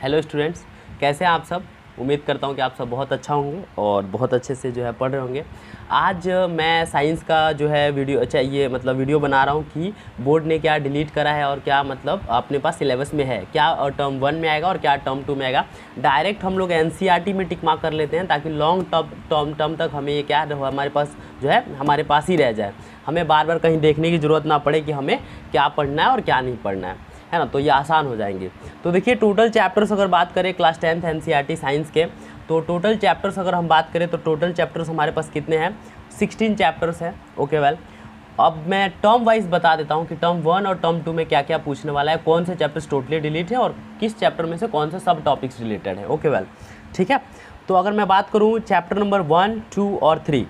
Hello students, कैसे हैं आप सब। उम्मीद करता हूं कि आप सब बहुत अच्छा होंगे और बहुत अच्छे से जो है पढ़ रहे होंगे। आज मैं साइंस का जो है वीडियो बना रहा हूं कि बोर्ड ने क्या डिलीट करा है और क्या मतलब अपने पास सिलेबस में है, क्या टर्म 1 में आएगा और क्या टर्म 2 में आएगा। डायरेक्ट हम लोग एनसीईआरटी में टिक मार्क कर लेते हैं ताकि लॉन्ग टर्म तक हमें ये क्या हमारे पास जो है हमारे पास ही रह जाए, हमें बार बार कहीं देखने की ज़रूरत ना पड़े कि हमें क्या पढ़ना है और क्या नहीं पढ़ना है ना। तो ये आसान हो जाएंगे। तो देखिए टोटल चैप्टर्स अगर बात करें क्लास 10th एनसीईआरटी साइंस के, तो टोटल चैप्टर्स अगर हम बात करें तो टोटल चैप्टर्स हमारे पास कितने हैं, 16 चैप्टर्स हैं। ओके वेल, अब मैं टर्म वाइज बता देता हूँ कि टर्म 1 और टर्म 2 में क्या क्या पूछने वाला है, कौन से चैप्टर्स टोटली डिलीट है और किस चैप्टर में से कौन से सब टॉपिक्स रिलेटेड है। ओके वेल, ठीक है। तो अगर मैं बात करूँ चैप्टर नंबर 1, 2 और 3,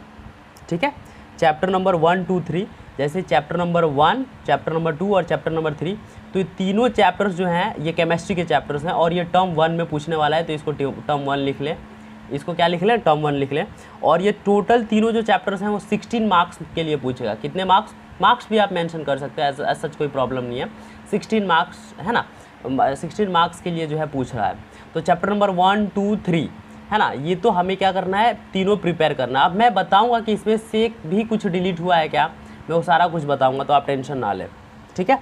ठीक है, चैप्टर नंबर 1, 2, 3, जैसे चैप्टर नंबर 1, चैप्टर नंबर 2 और चैप्टर नंबर 3, तो ये तीनों चैप्टर्स जो हैं ये केमिस्ट्री के चैप्टर्स हैं और ये टर्म 1 में पूछने वाला है। तो इसको टर्म 1 लिख लें, इसको क्या लिख लें, टर्म 1 लिख लें। और ये टोटल तीनों जो चैप्टर्स हैं वो 16 मार्क्स के लिए पूछेगा। कितने मार्क्स भी आप मेंशन कर सकते हैं, ऐसा सच कोई प्रॉब्लम नहीं है। 16 मार्क्स है ना, 16 मार्क्स के लिए जो है पूछ रहा है। तो चैप्टर नंबर 1, 2, 3 है ना, ये तो हमें क्या करना है, तीनों प्रिपेयर करना। अब मैं बताऊंगा कि इसमें से भी कुछ डिलीट हुआ है क्या, मैं वो सारा कुछ बताऊंगा, तो आप टेंशन ना लें, ठीक है।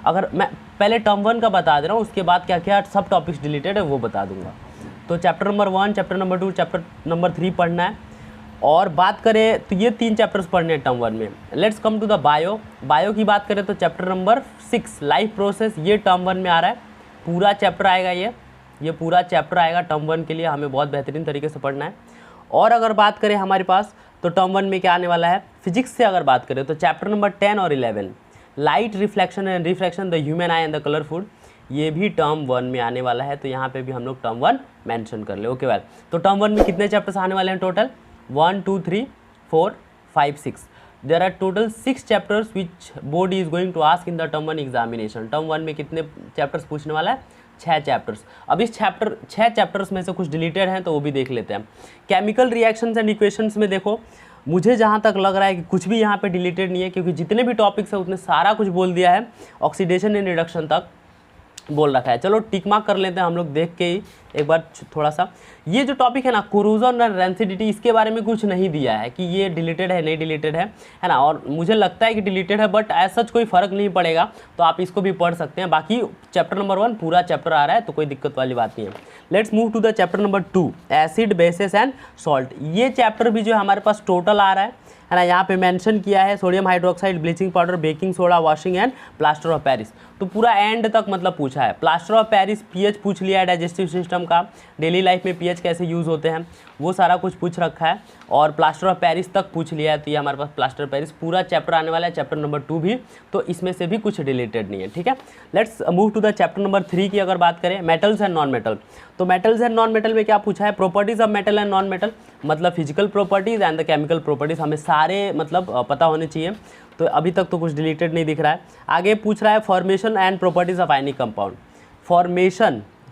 अगर मैं पहले टर्म 1 का बता दे रहा हूँ, उसके बाद क्या क्या सब टॉपिक्स डिलीटेड है वो बता दूंगा। तो chapter number 1, chapter number 2, chapter number 3 पढ़ना है। और बात करें तो ये 3 चैप्टर्स पढ़ने हैं टर्म 1 में। Let's come to the bio की बात करें तो चैप्टर नंबर 6 लाइफ प्रोसेस, ये टर्म 1 में आ रहा है। पूरा चैप्टर आएगा, ये पूरा चैप्टर आएगा टर्म 1 के लिए, हमें बहुत बेहतरीन तरीके से पढ़ना है। और अगर बात करें हमारे पास तो टर्म 1 में क्या आने वाला है, फिजिक्स से अगर बात करें तो चैप्टर नंबर 10 और 11 light reflection and refraction the human I and the colour food, ये भी टर्म 1 में आने वाला है। तो यहाँ पे भी हम लोग टर्म 1 मेंशन कर ले। ओके वेल, तो टर्म 1 में कितने चैप्टर्स आने वाले हैं total, 1, 2, 3, 4, 5, 6। There are total 6 chapters which board is going to ask in the term 1 examination. Term 1 में कितने चैप्टर्स पूछने वाला है, 6 चैप्टर्स। अब इस 6 चैप्टर्स में से कुछ डिलीटेड हैं तो वो भी देख लेते हैं। केमिकल रिएक्शंस एंड इक्वेशंस में देखो, मुझे जहाँ तक लग रहा है कि कुछ भी यहाँ पे डिलीटेड नहीं है, क्योंकि जितने भी टॉपिक्स हैं उतने सारा कुछ बोल दिया है, ऑक्सीडेशन एंड रिडक्शन तक बोल रखा है। चलो टिक मार्क कर लेते हैं हम लोग देख के ही एक बार थोड़ा सा। ये जो टॉपिक है ना, कोरोजन और रेंसिडिटी, इसके बारे में कुछ नहीं दिया है कि ये डिलीटेड है नहीं डिलीटेड है ना। और मुझे लगता है कि डिलीटेड है, बट ऐसा कोई फ़र्क नहीं पड़ेगा, तो आप इसको भी पढ़ सकते हैं। बाकी चैप्टर नंबर 1 पूरा चैप्टर आ रहा है तो कोई दिक्कत वाली बात नहीं है। Let's move to the chapter number 2, acid bases and salt. ये चैप्टर भी जो हमारे पास टोटल आ रहा है ना, यहाँ पे मेंशन किया है sodium hydroxide, bleaching powder, baking soda, washing and plaster of Paris. तो पूरा एंड तक मतलब पूछा है। प्लास्टर ऑफ पेरिस पीएच पूछ लिया है, डाइजेस्टिव सिस्टम का, डेली लाइफ में पीएच कैसे यूज़ होते हैं वो सारा कुछ पूछ रखा है। और प्लास्टर ऑफ पेरिस तक पूछ लिया है, तो ये हमारे पास प्लास्टर पेरिस पूरा चैप्टर आने वाला है, चैप्टर नंबर 2 भी। तो इसमें से भी कुछ रिलेटेड नहीं है, ठीक है। Let's move to the chapter number 3 की अगर बात करें, मेटल्स एंड नॉन मेटल। तो मेटल्स एंड नॉन मेटल में क्या पूछा है, properties of metal and non metal, मतलब physical properties and the chemical properties, हमें सारे मतलब पता होने चाहिए। तो अभी तक तो कुछ डिलीटेड नहीं दिख रहा है। आगे पूछ रहा है formation and properties of ionic compound,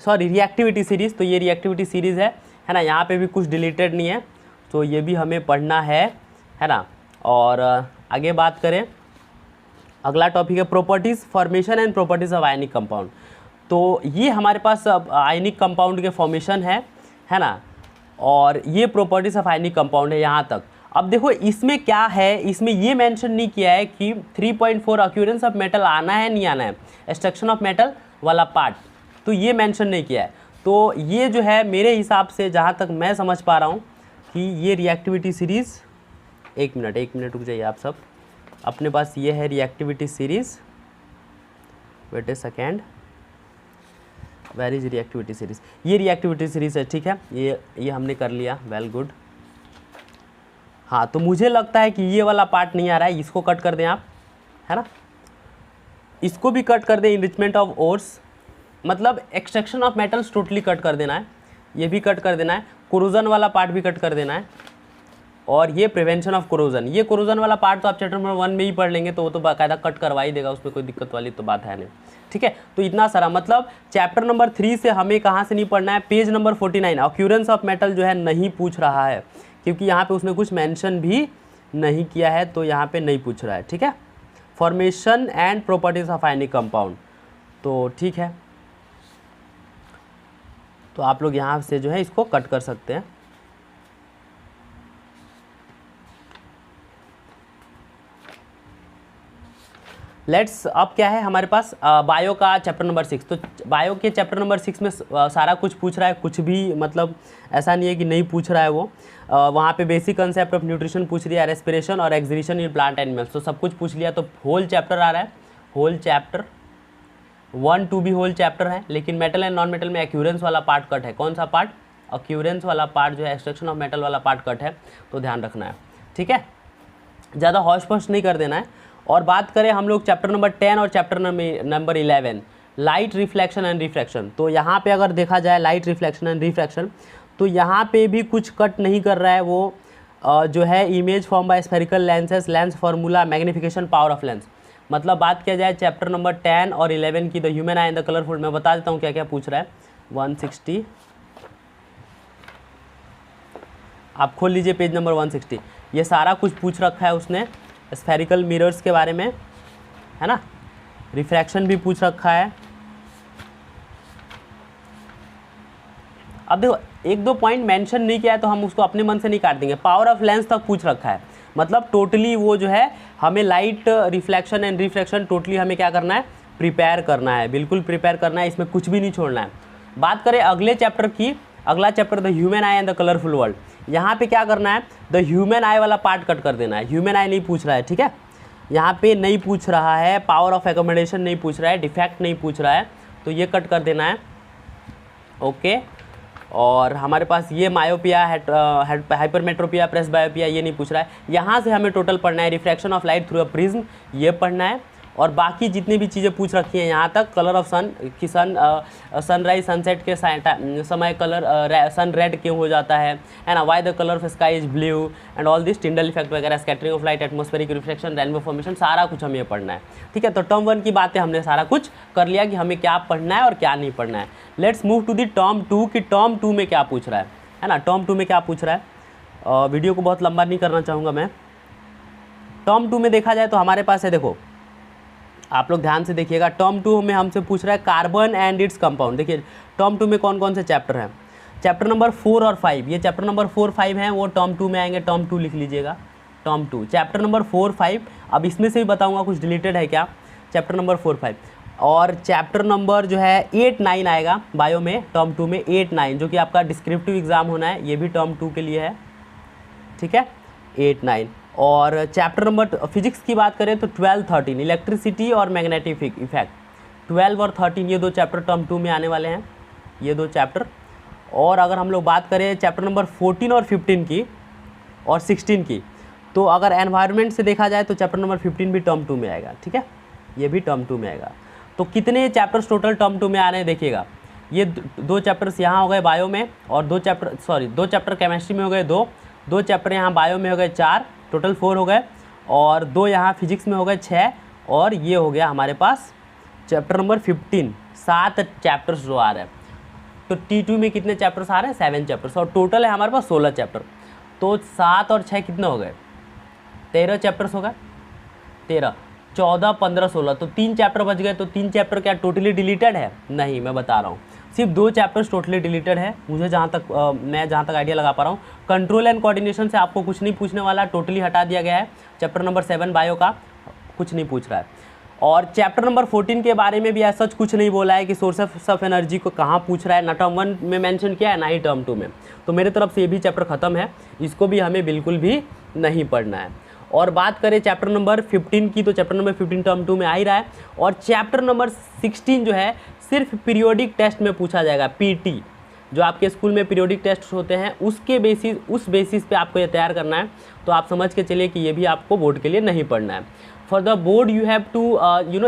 reactivity series. तो ये रिएक्टिविटी सीरीज है ना, यहाँ पे भी कुछ डिलीटेड नहीं है, तो ये भी हमें पढ़ना है ना। और आगे बात करें, अगला टॉपिक है properties, formation and properties of ionic compound. तो ये हमारे पास आयनिक कंपाउंड के फॉर्मेशन है ना, और ये प्रॉपर्टीज ऑफ आयनिक कंपाउंड है यहाँ तक। अब देखो इसमें क्या है, इसमें ये मेंशन नहीं किया है कि 3.4 ऑक्यूरेंस ऑफ मेटल आना है नहीं आना है, एक्सट्रैक्शन ऑफ मेटल वाला पार्ट, तो ये मेंशन नहीं किया है। तो ये जो है मेरे हिसाब से जहाँ तक मैं समझ पा रहा हूँ कि ये रिएक्टिविटी सीरीज़, एक मिनट रुक जाइए आप सब, अपने पास ये है reactivity series, wait a second, where is reactivity series, ये रिएक्टिविटी सीरीज़ है, ठीक है। ये हमने कर लिया, वेल गुड। हाँ, तो मुझे लगता है कि ये वाला पार्ट नहीं आ रहा है, इसको कट कर दें आप, है ना, इसको भी कट कर दें। इनरिचमेंट ऑफ ओर्स, मतलब extraction of metals totally cut कर देना है, ये भी कट कर देना है। कोरोजन वाला पार्ट भी कट कर देना है, और ये प्रिवेंशन ऑफ कोरोजन, ये कोरोजन वाला पार्ट तो आप चैप्टर नंबर 1 में ही पढ़ लेंगे, तो वो तो बाकायदा कट करवा ही देगा, उसमें कोई दिक्कत वाली तो बात है नहीं, ठीक है। तो इतना सारा मतलब चैप्टर नंबर 3 से हमें कहाँ से नहीं पढ़ना है, page number 49 occurrence of metal जो है नहीं पूछ रहा है, क्योंकि यहाँ पे उसने कुछ मेंशन भी नहीं किया है, तो यहाँ पे नहीं पूछ रहा है, ठीक है। Formation and properties of ionic compound, तो ठीक है। तो आप लोग यहाँ से जो है इसको कट कर सकते हैं। लेट्स, अब क्या है हमारे पास बायो का चैप्टर नंबर 6। तो बायो के चैप्टर नंबर 6 में सारा कुछ पूछ रहा है, कुछ भी मतलब ऐसा नहीं है कि नहीं पूछ रहा है वो। वहाँ पे बेसिक कंसेप्ट ऑफ न्यूट्रिशन पूछ लिया, रेस्पिरेशन और एक्सक्रीशन इन प्लांट एनिमल्स, तो सब कुछ पूछ लिया। तो होल चैप्टर आ रहा है, होल चैप्टर 1 2 भी होल चैप्टर है, लेकिन मेटल एंड नॉन मेटल में एक्यूरेंस वाला पार्ट कट है। कौन सा पार्ट? एक्यूरेंस वाला पार्ट जो है, एक्सट्रैक्शन ऑफ मेटल वाला पार्ट कट है, तो ध्यान रखना है, ठीक है, ज़्यादा हौश पौश नहीं कर देना है। और बात करें हम लोग चैप्टर नंबर 10 और chapter number 11, light reflection and refraction. तो यहाँ पे अगर देखा जाए लाइट रिफ्लेक्शन एंड रिफ्रैक्शन, तो यहाँ पे भी कुछ कट नहीं कर रहा है वो। जो है image form by spherical lenses, lens formula, magnification, power of lens. मतलब बात किया जाए चैप्टर नंबर 10 और 11 की, the human I and the colourful, मैं बता देता हूँ क्या क्या पूछ रहा है। 160, आप खोल लीजिए पेज नंबर 160, ये सारा कुछ पूछ रखा है उसने स्फेरिकल मिरर्स के बारे में, है ना। रिफ्रैक्शन भी पूछ रखा है। अब देखो एक दो पॉइंट मेंशन नहीं किया है तो हम उसको अपने मन से नहीं काट देंगे। पावर ऑफ लेंस तक पूछ रखा है, मतलब टोटली वो जो है हमें light reflection and refraction totally हमें क्या करना है, प्रिपेयर करना है, बिल्कुल प्रिपेयर करना है, इसमें कुछ भी नहीं छोड़ना है। बात करें अगले चैप्टर की, अगला chapter the human I and the colourful world, यहाँ पे क्या करना है, द ह्यूमन आई वाला पार्ट कट कर देना है। ह्यूमन आई नहीं पूछ रहा है, ठीक है, यहाँ पे नहीं पूछ रहा है, पावर ऑफ एकोमोडेशन नहीं पूछ रहा है, डिफेक्ट नहीं पूछ रहा है, तो ये कट कर देना है, ओके। और हमारे पास ये मायोपिया, हाइपरमेट्रोपिया, प्रेस बायोपिया, ये नहीं पूछ रहा है। यहाँ से हमें टोटल पढ़ना है refraction of light through a prism, ये पढ़ना है। और बाकी जितनी भी चीज़ें पूछ रखी हैं यहाँ तक, कलर ऑफ सन कि सनराइज सनसेट के समय कलर सन रेड क्यों हो जाता है ना, why the colour of sky is blue and all this, Tyndall effect वगैरह, scattering of light, atmospheric reflection, rainbow formation, सारा कुछ हमें पढ़ना है, ठीक है। तो टर्म 1 की बातें हमने सारा कुछ कर लिया कि हमें क्या पढ़ना है और क्या नहीं पढ़ना है। Let's move to the term 2 कि टर्म 2 में क्या पूछ रहा है ना, टर्म 2 में क्या पूछ रहा है। वीडियो को बहुत लंबा नहीं करना चाहूँगा मैं। टर्म 2 में देखा जाए तो हमारे पास है, देखो आप लोग ध्यान से देखिएगा, टर्म 2 में हमसे पूछ रहा है कार्बन एंड इट्स कंपाउंड। देखिए टर्म 2 में कौन कौन से चैप्टर हैं, चैप्टर नंबर 4 और 5, ये चैप्टर नंबर 4 5 हैं, वो टर्म 2 में आएंगे, टर्म 2 लिख लीजिएगा, टर्म 2 चैप्टर नंबर 4 5। अब इसमें से भी बताऊंगा कुछ डिलीटेड है क्या, चैप्टर नंबर 4 5। और चैप्टर नंबर जो है 8 9 आएगा बायो में, टर्म 2 में 8 9, जो कि आपका डिस्क्रिप्टिव एग्जाम होना है, ये भी टर्म 2 के लिए है, ठीक है, 8 9। और चैप्टर नंबर फिजिक्स की बात करें तो 12 13, इलेक्ट्रिसिटी और मैग्नेटिक इफेक्ट, 12 और 13 ये दो चैप्टर टर्म 2 में आने वाले हैं, ये दो चैप्टर। और अगर हम लोग बात करें चैप्टर नंबर 14 और 15 की और 16 की, तो अगर एनवायरनमेंट से देखा जाए तो चैप्टर नंबर 15 भी टर्म 2 में आएगा, ठीक है, ये भी टर्म 2 में आएगा। तो कितने चैप्टर्स टोटल टर्म 2 में आ रहे हैं देखिएगा, ये दो चैप्टर्स यहाँ हो गए बायो में, और दो चैप्टर केमिस्ट्री में हो गए, दो चैप्टर यहाँ बायो में हो गए 4, टोटल 4 हो गए, और 2 यहाँ फिजिक्स में हो गए 6, और ये हो गया हमारे पास चैप्टर नंबर 15, 7 चैप्टर्स जो आ रहे हैं। तो T2 में कितने चैप्टर्स आ रहे हैं, 7 चैप्टर्स, और टोटल है हमारे पास 16 चैप्टर। तो 7 और 6 कितने हो गए, 13 चैप्टर्स हो गए, 13 14 15 16, तो 3 चैप्टर बच गए। तो 3 चैप्टर क्या टोटली डिलीटेड है, नहीं, मैं बता रहा हूँ सिर्फ 2 चैप्टर्स टोटली डिलीटेड है, मुझे मैं जहाँ तक आइडिया लगा पा रहा हूँ। कंट्रोल एंड कोऑर्डिनेशन से आपको कुछ नहीं पूछने वाला, टोटली हटा दिया गया है, चैप्टर नंबर 7 बायो का कुछ नहीं पूछ रहा है। और चैप्टर नंबर 14 के बारे में भी ऐसा कुछ नहीं बोला है कि सोर्सेस ऑफ एनर्जी को कहाँ पूछ रहा है, ना टर्म 1 में मेंशन किया है ना ही टर्म 2 में। तो मेरे तरफ से ये भी चैप्टर ख़त्म है, इसको भी हमें बिल्कुल भी नहीं पढ़ना है। और बात करें चैप्टर नंबर 15 की, तो चैप्टर नंबर 15 टर्म 2 में आ ही रहा है। और चैप्टर नंबर 16 जो है सिर्फ पीरियोडिक टेस्ट में पूछा जाएगा, पीटी, जो आपके स्कूल में पीरियोडिक टेस्ट होते हैं उसके उस बेसिस पे आपको ये तैयार करना है। तो आप समझ के चलिए कि ये भी आपको बोर्ड के लिए नहीं पढ़ना है। For the board you have to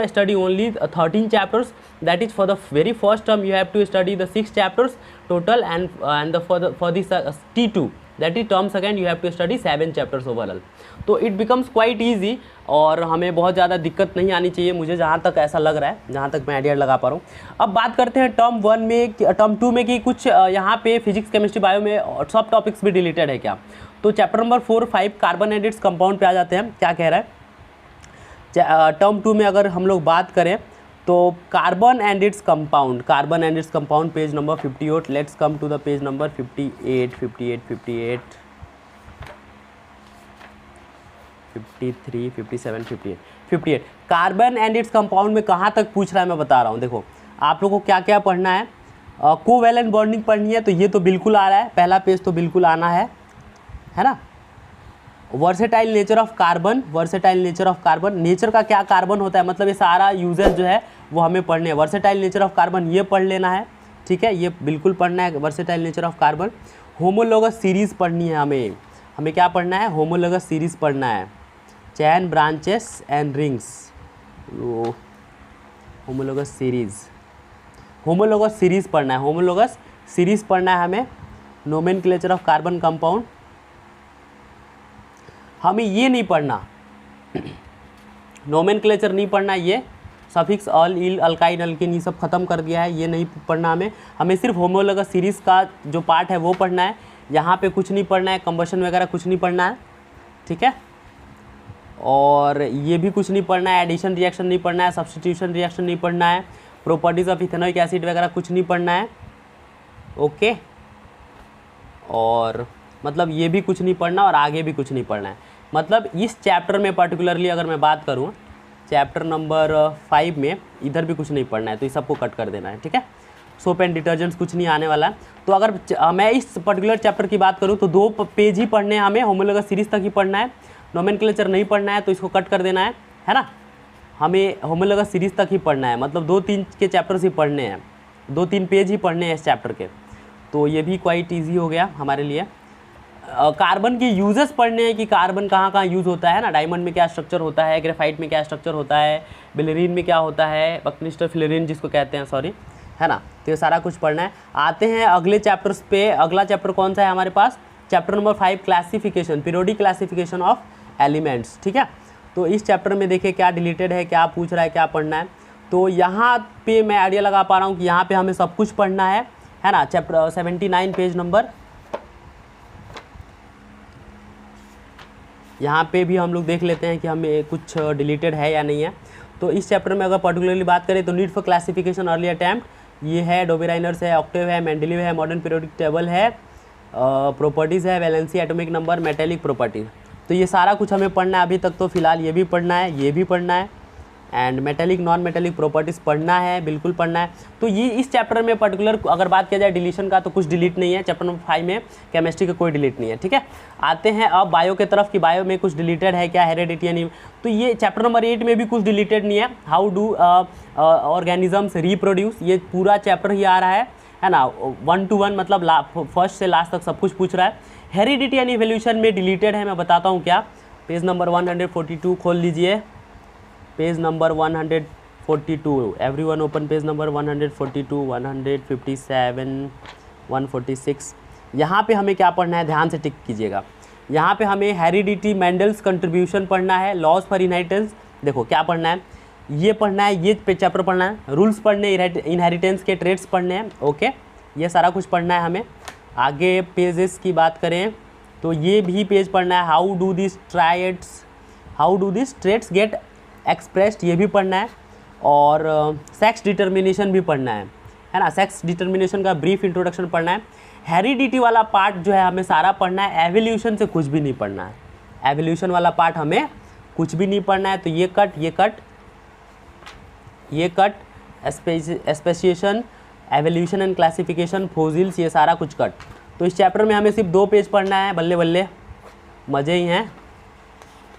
study only 13 chapters, that is for the very first term you have to study the 6 chapters total, and for this T2 that is term second you have to study 7 chapters overall. तो it becomes quite easy, और हमें बहुत ज़्यादा दिक्कत नहीं आनी चाहिए, मुझे जहाँ तक ऐसा लग रहा है, जहाँ तक मैं आइडिया लगा पा रहा हूँ। अब बात करते हैं टर्म 1 में, टर्म 2 में कि कुछ यहाँ पे फिजिक्स केमिस्ट्री बायो में सब टॉपिक्स भी डिलीटेड है क्या। तो chapter number 4 5 carbon and its compound पे आ जाते हैं, क्या कह रहा है टर्म 2 में। अगर हम लोग बात करें तो carbon and its compound, carbon and its compound page number 58। Let's come to the page number 58, 58, 58, 53, 57, 58, 58। Carbon and its compound में कहाँ तक पूछ रहा है मैं बता रहा हूँ। देखो आप लोगों को क्या क्या पढ़ना है, कोवैलेंट बॉन्डिंग पढ़नी है तो ये तो बिल्कुल आ रहा है, पहला पेज तो बिल्कुल आना है ना। Versatile nature of carbon, versatile nature of carbon, nature का क्या कार्बन होता है, मतलब ये सारा यूजेस जो है वो हमें पढ़ने हैं। वर्सेटाइल नेचर ऑफ कार्बन ये पढ़ लेना है, ठीक है, ये बिल्कुल पढ़ना है versatile nature of carbon. Homologous series पढ़नी है हमें क्या पढ़ना है, होमोलोगस सीरीज़ पढ़ना है, chain branches and rings, homologous series, homologous series पढ़ना है, होमोलोगस सीरीज़ पढ़ना है हमें। नोमेनक्लेचर ऑफ कार्बन कंपाउंड, हमें ये नहीं पढ़ना, नोमेनक्लेचर नहीं पढ़ना, ये सफिक्स अल, इल, अल्काइन, अल्किन ये सब खत्म कर दिया है, ये नहीं पढ़ना हमें सिर्फ होमोलोगस सीरीज़ का जो पार्ट है वो पढ़ना है। यहाँ पे कुछ नहीं पढ़ना है, कंबशन वगैरह कुछ नहीं पढ़ना है, ठीक है। और ये भी कुछ नहीं पढ़ना है, एडिशन रिएक्शन नहीं पढ़ना है, सब्स्टिट्यूशन रिएक्शन नहीं पढ़ना है, प्रॉपर्टीज़ ऑफ इथेनोइक एसिड वगैरह कुछ नहीं पढ़ना है, ओके। और मतलब ये भी कुछ नहीं पढ़ना और आगे भी कुछ नहीं पढ़ना है। मतलब इस चैप्टर में पर्टिकुलरली अगर मैं बात करूँ, चैप्टर नंबर 5 में इधर भी कुछ नहीं पढ़ना है, तो इस सबको कट कर देना है, ठीक है। सोप एंड डिटर्जेंट्स कुछ नहीं आने वाला है। तो अगर मैं इस पर्टिकुलर चैप्टर की बात करूँ तो 2 पेज ही पढ़ने हैं हमें, होमोलोगस सीरीज़ तक ही पढ़ना है, नोमेनक्लेचर नहीं पढ़ना है, तो इसको कट कर देना है ना। हमें होमोलोगस सीरीज़ तक ही पढ़ना है, मतलब 2-3 के चैप्टर्स ही पढ़ने हैं, 2-3 पेज ही पढ़ने हैं इस चैप्टर के, तो ये भी क्वाइट ईजी हो गया हमारे लिए। कार्बन के यूजेस पढ़ने हैं कि कार्बन कहाँ कहाँ यूज़ होता है ना, डायमंड में क्या स्ट्रक्चर होता है, ग्रेफाइट में क्या स्ट्रक्चर होता है, बिलेरिन में क्या होता है, बकनिस्टर फिलेरिन जिसको कहते हैं, सॉरी, है ना। तो ये सारा कुछ पढ़ना है। आते हैं अगले चैप्टर्स पे। अगला चैप्टर कौन सा है हमारे पास, chapter number 5, classification, periodic classification of elements, ठीक है। तो इस चैप्टर में देखिए क्या डिलीटेड है, क्या पूछ रहा है, क्या पढ़ना है। तो यहाँ पे मैं आइडिया लगा पा रहा हूँ कि यहाँ पे हमें सब कुछ पढ़ना है ना। चैप्टर 79 पेज नंबर, यहाँ पे भी हम लोग देख लेते हैं कि हमें कुछ डिलीटेड है या नहीं है। तो इस चैप्टर में अगर पर्टिकुलरली बात करें तो need for classification early attempt, ये है, डोबेराइनर्स है, ऑक्टेव है, मेंडलीव है, मॉडर्न पीरियोडिक टेबल है, प्रॉपर्टीज़ है, valency, atomic number, metallic properties. तो ये सारा कुछ हमें पढ़ना है अभी तक, तो फिलहाल ये भी पढ़ना है, ये भी पढ़ना है, and metallic non metallic properties पढ़ना है, बिल्कुल पढ़ना है। तो ये इस चैप्टर में पर्टिकुलर अगर बात किया जाए डिलीशन का तो कुछ डिलीट नहीं है, चैप्टर नंबर 5 में केमिस्ट्री का कोई डिलीट नहीं है, ठीक है। आते हैं अब बायो के तरफ कि बायो में कुछ डिलीटेड है क्या, हेरेडिटी नहीं। तो ये चैप्टर नंबर 8 में भी कुछ डिलीटेड नहीं है, हाउ डू ऑर्गेनिजम्स रिप्रोड्यूस, ये पूरा चैप्टर ही आ रहा है ना, 1 to 1, मतलब फर्स्ट से लास्ट तक सब कुछ पूछ रहा है। हेरिडिटी एंड इवोल्यूशन में डिलीटेड है, मैं बताता हूँ क्या। पेज नंबर 142 खोल लीजिए, page number 142, everyone open page number 142, 157, 146। यहाँ पे हमें क्या पढ़ना है, ध्यान से टिक कीजिएगा। यहाँ पे हमें हेरिडिटी, मेंडल्स कंट्रीब्यूशन पढ़ना है, लॉज फॉर इनहेरिटेंस, देखो क्या पढ़ना है, ये पढ़ना है, ये चैप्टर पढ़ना है, रूल्स पढ़ने, इनहेरिटेंस के ट्रेड्स पढ़ने हैं, ओके, ये सारा कुछ पढ़ना है हमें। आगे पेजेस की बात करें तो ये भी पेज पढ़ना है, how do this traits get expressed, ये भी पढ़ना है। और सेक्स डिटर्मिनेशन भी पढ़ना है ना, सेक्स डिटर्मिनेशन का ब्रीफ इंट्रोडक्शन पढ़ना है। हेरिडिटी वाला पार्ट जो है हमें सारा पढ़ना है, एवोल्यूशन से कुछ भी नहीं पढ़ना है, एवोल्यूशन वाला पार्ट हमें कुछ भी नहीं पढ़ना है। तो ये कट, ये कट, ये cut, speciation, evolution and classification, fossils, ये सारा कुछ कट। तो इस चैप्टर में हमें सिर्फ 2 पेज पढ़ना है, बल्ले बल्ले मज़े ही हैं।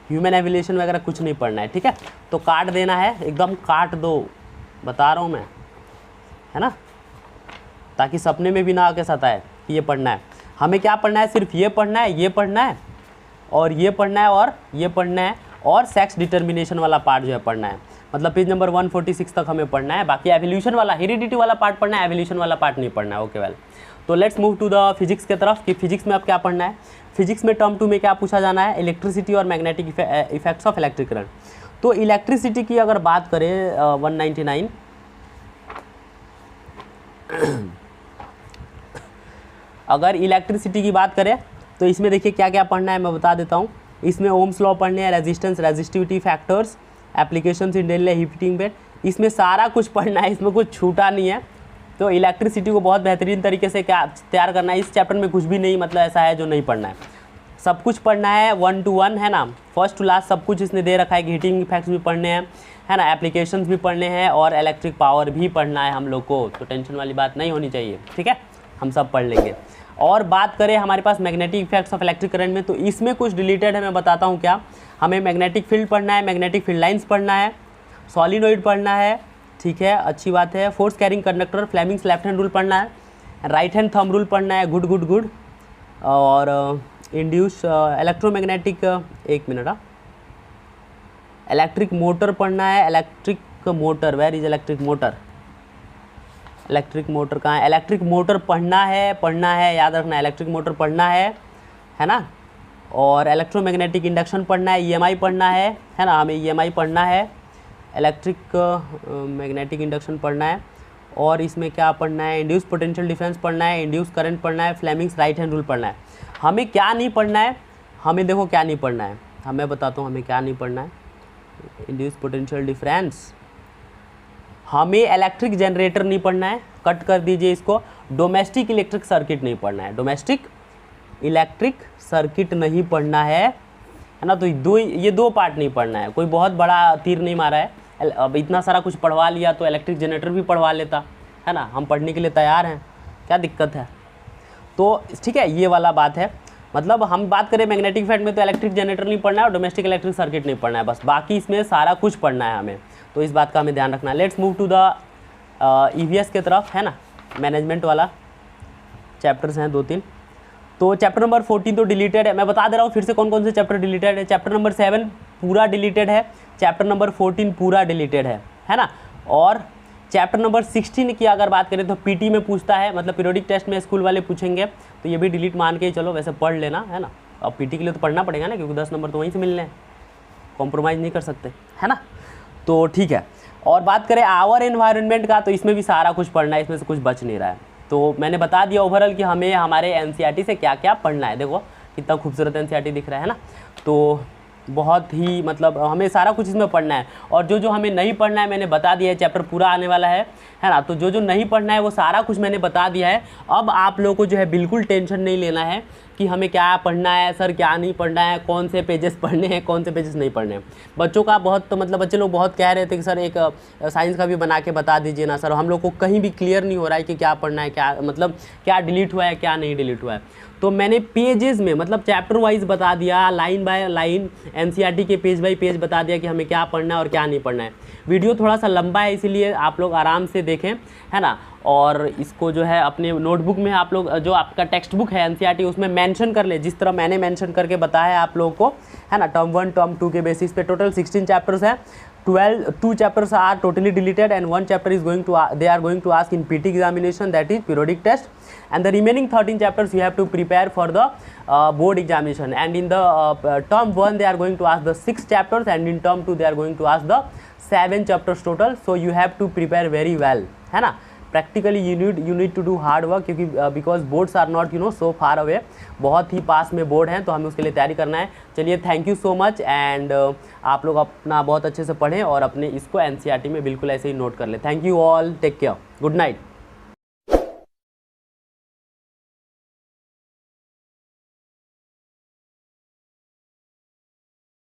ह्यूमन एवोल्यूशन वगैरह कुछ नहीं पढ़ना है, ठीक है। तो काट देना है, एकदम काट दो, बता रहा हूँ मैं, है ना, ताकि सपने में भी ना आके सताए कि ये पढ़ना है। हमें क्या पढ़ना है, सिर्फ ये पढ़ना है, ये पढ़ना है, और ये पढ़ना है, और ये पढ़ना है, और सेक्स डिटर्मिनेशन वाला पार्ट जो है पढ़ना है। मतलब पेज नंबर 146 तक हमें पढ़ना है। बाकी एवोल्यूशन वाला, हेरिडिटी वाला पार्ट पढ़ना है, एवोल्यूशन वाला पार्ट नहीं पढ़ना है, ओके वेल। तो let's move to the physics के तरफ कि फिजिक्स में अब क्या पढ़ना है। फिजिक्स में टर्म 2 में क्या पूछा जाना है, इलेक्ट्रिसिटी और magnetic effects of electric current. तो इलेक्ट्रिसिटी की अगर बात करें 199 अगर इलेक्ट्रिसिटी की बात करें तो इसमें देखिए क्या क्या पढ़ना है, मैं बता देता हूँ। इसमें ओम्स लॉ पढ़ने हैं, resistance, resistivity factors, applications in daily heating bed, इसमें सारा कुछ पढ़ना है, इसमें कुछ छूटा नहीं है। तो इलेक्ट्रिसिटी को बहुत बेहतरीन तरीके से क्या तैयार करना है, इस चैप्टर में कुछ भी नहीं मतलब ऐसा है जो नहीं पढ़ना है, सब कुछ पढ़ना है 1 to 1 है ना, फर्स्ट टू लास्ट सब कुछ इसने दे रखा है कि हीटिंग इफेक्ट्स भी पढ़ने हैं है ना, एप्लीकेशंस भी पढ़ने हैं और इलेक्ट्रिक पावर भी पढ़ना है हम लोग को। तो टेंशन वाली बात नहीं होनी चाहिए, ठीक है, हम सब पढ़ लेंगे। और बात करें हमारे पास magnetic effects of electric current में, तो इसमें कुछ डिलीटेड है, मैं बताता हूँ क्या। हमें मैग्नेटिक फील्ड पढ़ना है, मैग्नेटिक फील्ड लाइन्स पढ़ना है, सॉलिनॉइड पढ़ना है, ठीक है, अच्छी बात है। Force carrying conductor, Fleming's left hand rule पढ़ना है, राइट हैंड थंब रूल पढ़ना है, गुड गुड गुड। और इंड्यूस इलेक्ट्रोमैग्नेटिक, एक मिनट, इलेक्ट्रिक मोटर पढ़ना है, electric motor, where is electric motor, electric motor कहाँ है, इलेक्ट्रिक मोटर पढ़ना है, याद रखना, इलेक्ट्रिक मोटर पढ़ना है ना। और इलेक्ट्रोमैग्नेटिक इंडक्शन पढ़ना है, EMI पढ़ना है ना, हमें EMI पढ़ना है, इलेक्ट्रिक मैग्नेटिक इंडक्शन पढ़ना है। और इसमें क्या पढ़ना है, इंड्यूस पोटेंशियल डिफरेंस पढ़ना है, इंड्यूस करंट पढ़ना है, फ्लेमिंग्स राइट हैंड रूल पढ़ना है। हमें क्या नहीं पढ़ना है, हमें देखो क्या नहीं पढ़ना है, हमें बताता हूँ हमें क्या नहीं पढ़ना है। इंड्यूस पोटेंशियल डिफरेंस, हमें इलेक्ट्रिक जनरेटर नहीं पढ़ना है, कट कर दीजिए इसको। डोमेस्टिक इलेक्ट्रिक सर्किट नहीं पढ़ना है, डोमेस्टिक इलेक्ट्रिक सर्किट नहीं पढ़ना है ना। तो ये दो पार्ट नहीं पढ़ना है, कोई बहुत बड़ा तीर नहीं मारा है। अब इतना सारा कुछ पढ़वा लिया तो इलेक्ट्रिक जनरेटर भी पढ़वा लेता है ना, हम पढ़ने के लिए तैयार हैं, क्या दिक्कत है। तो ठीक है, ये वाला बात है। मतलब हम बात करें मैग्नेटिक इफेक्ट में तो इलेक्ट्रिक जनरेटर नहीं पढ़ना है और डोमेस्टिक इलेक्ट्रिक सर्किट नहीं पढ़ना है, बस बाकी इसमें सारा कुछ पढ़ना है हमें। तो इस बात का हमें ध्यान रखना है। Let's move to the EVS के तरफ, है ना, मैनेजमेंट वाला चैप्टर्स हैं 2-3। तो चैप्टर नंबर 14 तो डिलीटेड है, मैं बता दे रहा हूँ फिर से कौन कौन से चैप्टर डिलीटेड है। चैप्टर नंबर 7 पूरा डिलीटेड है, चैप्टर नंबर 14 पूरा डिलीटेड है ना। और चैप्टर नंबर 16 की अगर बात करें तो PT में पूछता है, मतलब पीरियोडिक टेस्ट में स्कूल वाले पूछेंगे, तो ये भी डिलीट मान के चलो, वैसे पढ़ लेना, है ना। अब PT के लिए तो पढ़ना पड़ेगा ना, क्योंकि 10 नंबर तो वहीं से मिलने हैं, कॉम्प्रोमाइज़ नहीं कर सकते, है ना। तो ठीक है, और बात करें आवर एनवायरनमेंट का, तो इसमें भी सारा कुछ पढ़ना है, इसमें से कुछ बच नहीं रहा है। तो मैंने बता दिया ओवरऑल कि हमें हमारे NCERT से क्या क्या पढ़ना है। देखो कितना खूबसूरत NCERT दिख रहा है ना, तो बहुत ही मतलब हमें सारा कुछ इसमें पढ़ना है। और जो जो हमें नहीं पढ़ना है मैंने बता दिया है, चैप्टर पूरा आने वाला है ना। तो जो जो नहीं पढ़ना है वो सारा कुछ मैंने बता दिया है। अब आप लोगों को जो है बिल्कुल टेंशन नहीं लेना है कि हमें क्या पढ़ना है, सर क्या नहीं पढ़ना है, कौन से पेजेस पढ़ने हैं, कौन से पेजेस नहीं पढ़ने हैं। बच्चों का बहुत तो मतलब बच्चे लोग बहुत कह रहे थे कि सर एक साइंस का भी बना के बता दीजिए ना सर, हम लोग को कहीं भी क्लियर नहीं हो रहा है कि क्या पढ़ना है, क्या मतलब क्या डिलीट हुआ है, क्या नहीं डिलीट हुआ है। तो मैंने पेजेस में मतलब चैप्टर वाइज बता दिया, लाइन बाय लाइन NCERT के पेज बाय पेज बता दिया कि हमें क्या पढ़ना है और क्या नहीं पढ़ना है। वीडियो थोड़ा सा लंबा है, इसीलिए आप लोग आराम से देखें, है ना। और इसको जो है अपने नोटबुक में आप लोग, जो आपका टेक्स्ट बुक है NCERT, उसमें मेंशन कर ले, जिस तरह मैंने मेंशन करके बताया है आप लोगों को, है ना। टर्म 1 टर्म 2 के बेसिस पे टोटल 16 चैप्टर्स हैं। 2 chapters are totally deleted and 1 chapter is going to they are going to ask in PT examination, that is periodic test, and the remaining 13 chapters you have to prepare for the board examination. And in the term 1 they are going to ask the 6 chapters, and in term 2 they are going to ask the 7 chapters total. So you have to prepare very well, है ना। Practically you need to do hard work, क्योंकि because boards are not so far away, बहुत ही पास में board हैं, तो हमें उसके लिए तैयारी करना है। चलिए, thank you so much, and आप लोग अपना बहुत अच्छे से पढ़ें और अपने इसको NCERT में बिल्कुल ऐसे ही नोट कर लें। Thank you all, take care, good night.